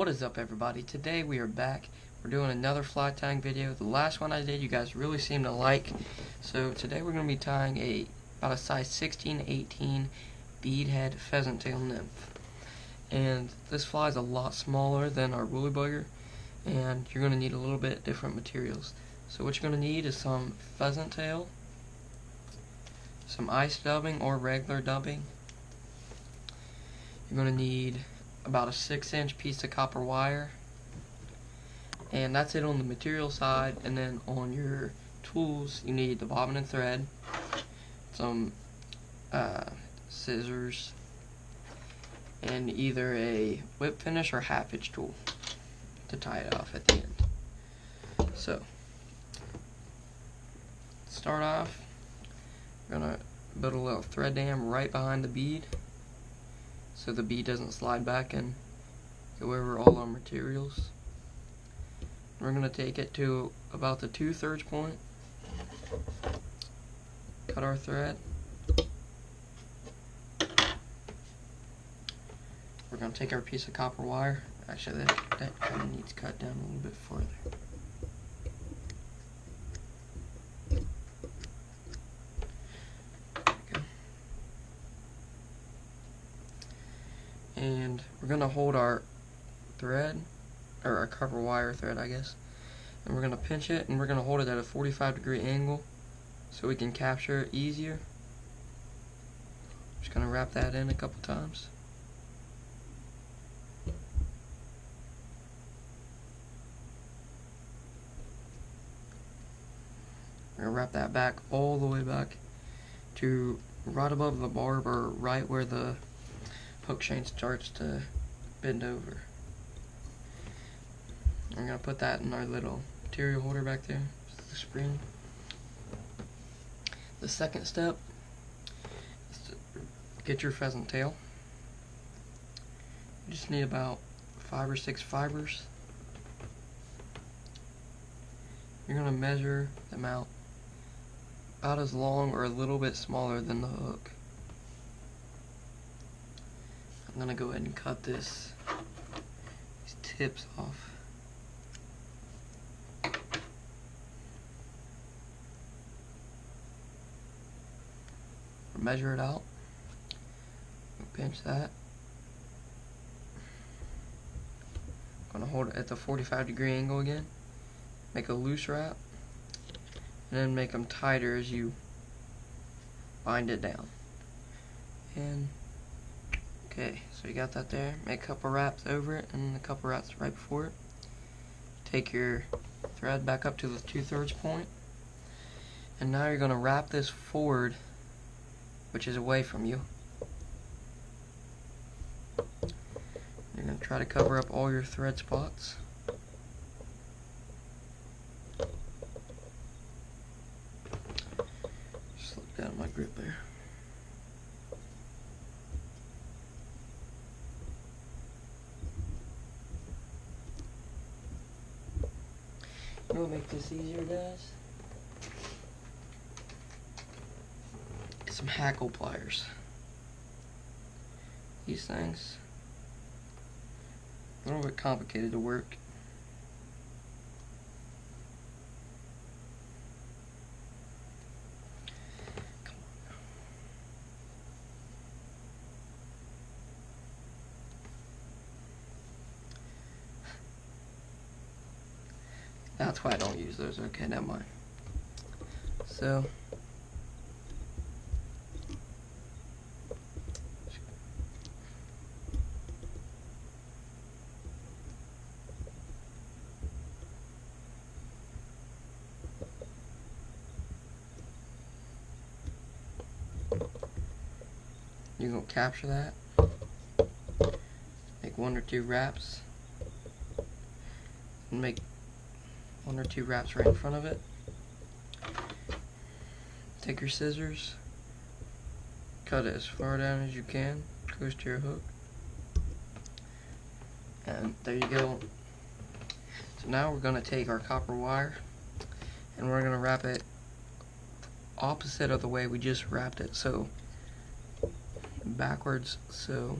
What is up, everybody? Today we are back. We're doing another fly tying video. The last one I did you guys really seemed to like. So today we're going to be tying about a size 16-18 BeadHead pheasant tail nymph. And this fly is a lot smaller than our woolly bugger, and you're going to need a little bit different materials. So what you're going to need is some pheasant tail, some ice dubbing or regular dubbing. You're going to need about a 6-inch piece of copper wire, and that's it on the material side. And then on your tools you need the bobbin and thread, some scissors, and either a whip finish or half hitch tool to tie it off at the end. So start off, we're going to build a little thread dam right behind the bead so the bead doesn't slide back and go over all our materials. We're going to take it to about the 2/3 point, cut our thread. We're going to take our piece of copper wire. Actually, that kind of needs cut down a little bit further. And we're going to hold our thread, or our copper wire thread I guess, and we're going to pinch it, and we're going to hold it at a 45-degree angle so we can capture it easier. Just going to wrap that in a couple times. We're going to wrap that back all the way back to right above the barb, or right where the hook chain starts to bend over. We're going to put that in our little material holder back there, the spring. The second step is to get your pheasant tail. You just need about 5 or 6 fibers. You're going to measure them out about as long or a little bit smaller than the hook. I'm going to go ahead and cut these tips off. Measure it out. Pinch that. I'm going to hold it at the 45-degree angle again. Make a loose wrap, and then make them tighter as you bind it down. And okay, so you got that there. Make a couple wraps over it and a couple wraps right before it. Take your thread back up to the 2/3 point, and now you're going to wrap this forward, which is away from you. You're going to try to cover up all your thread spots. Slip down my grip there. You know what make this easier, guys? Some hackle pliers. These things a little bit complicated to work. Come on. That's why I don't use those. Okay, never mind. So you're going to capture that, make 1 or 2 wraps, and make 1 or 2 wraps right in front of it. Take your scissors, cut it as far down as you can, close to your hook, and there you go. So now we're going to take our copper wire, and we're going to wrap it opposite of the way we just wrapped it, so backwards, so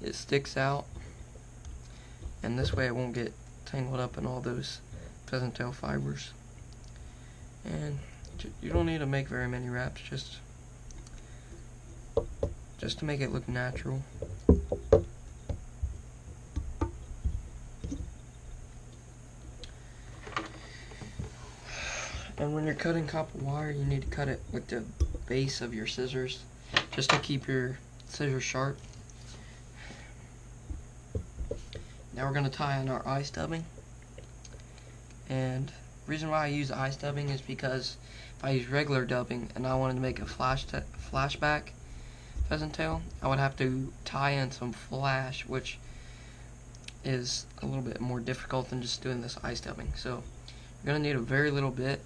it sticks out and this way it won't get tangled up in all those pheasant tail fibers. And you don't need to make very many wraps, just to make it look natural. And when you're cutting copper wire, you need to cut it with the base of your scissors, just to keep your scissors sharp. Now we're going to tie in our eye stubbing. And the reason why I use eye stubbing is because if I use regular dubbing and I wanted to make a flashback pheasant tail, I would have to tie in some flash, which is a little bit more difficult than just doing this eye stubbing. So you're going to need a very little bit,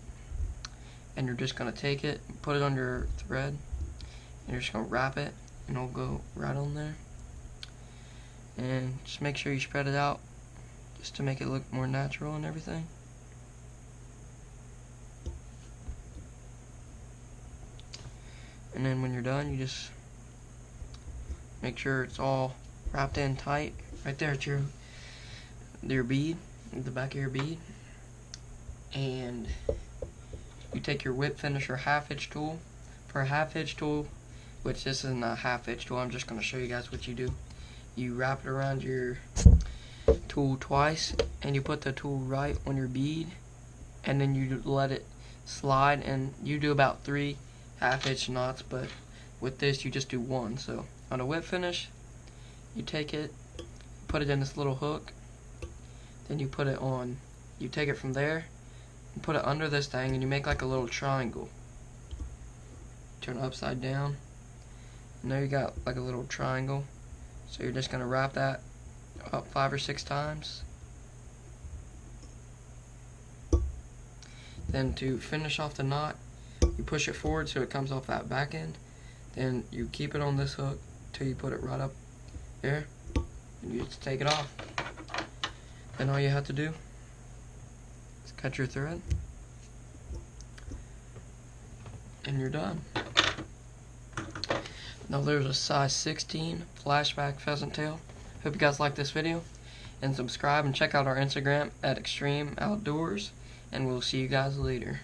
and you're just going to take it, put it on your thread, and you're just going to wrap it, and it'll go right on there. And just make sure you spread it out, just to make it look more natural and everything. And then when you're done, you just make sure it's all wrapped in tight. Right there at your bead, the back of your bead. And you take your whip finisher half-hitch tool. For a half-hitch tool, which this isn't a half-hitch tool, I'm just going to show you guys what you do. You wrap it around your tool twice, and you put the tool right on your bead, and then you let it slide, and you do about 3 half-hitch knots, but with this you just do 1. So on a whip finish, you take it, put it in this little hook, then you put it on, you take it from there and put it under this thing, and you make like a little triangle. Turn it upside down, and there you got like a little triangle. So you're just going to wrap that up 5 or 6 times. Then to finish off the knot, you push it forward so it comes off that back end. Then you keep it on this hook till you put it right up there, and you just take it off. Then all you have to do is cut your thread, and you're done. Now there's a size 16 flashback pheasant tail. Hope you guys like this video, and subscribe and check out our Instagram at Extreme Outdoors, and we'll see you guys later.